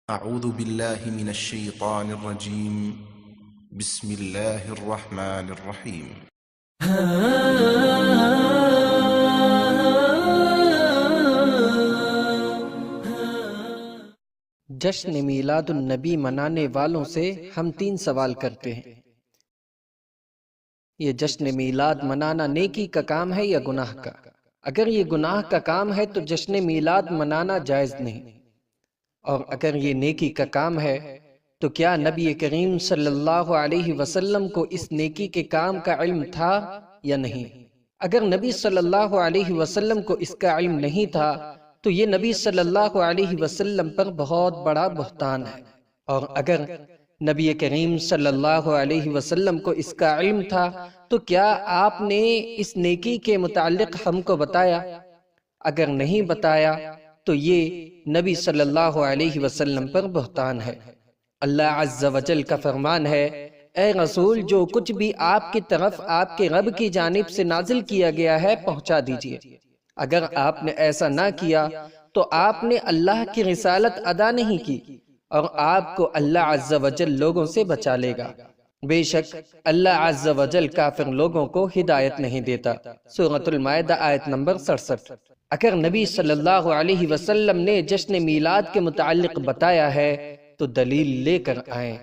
أعوذ بالله من الشيطان الرجيم. بسم الله الرحمن الرحيم. جشن میلاد النبی منانے والوں سے ہم 3 سوال کرتے ہیں۔ یہ جشن میلاد منانا نیکی کا کام ہے یا گناہ کا؟ اگر یہ گناہ کا کام ہے تو جشن میلاد منانا جائز نہیں، اور اگر یہ نیکی کا کام ہے تو کیا نبی کریم صلی اللہ علیہ وسلم کو اس نیکی کے کام کا علم تھا یا نہیں؟ اگر نبی صلی اللہ علیہ وسلم کو اس کا علم نہیں تھا تو یہ نبی صلی اللہ علیہ وسلم پر بہت بڑا بہتان ہے، اور اگر نبی کریم صلی اللہ علیہ وسلم کو اس کا علم تھا تو کیا آپ نے اس نیکی کے متعلق ہم کو بتایا؟ اگر نہیں بتایا تو یہ نبی صلی اللہ علیہ وسلم پر بہتان ہے۔ اللہ عز و جل کا فرمان ہے، اے رسول، جو کچھ بھی آپ کی طرف آپ کے رب کی جانب سے نازل کیا گیا ہے پہنچا دیجئے۔ اگر آپ نے ایسا نہ کیا تو آپ نے اللہ کی رسالت ادا نہیں کی، اور آپ کو اللہ عز و جل لوگوں سے بچا لے گا۔ بے شک اللہ عز و جل کافر لوگوں کو ہدایت نہیں دیتا۔ سورۃ المائدہ آیت نمبر 67۔ اگر نبی صلی اللہ علیہ وسلم نے جشن میلاد کے متعلق بتایا ہے تو دلیل لے کر آئیں۔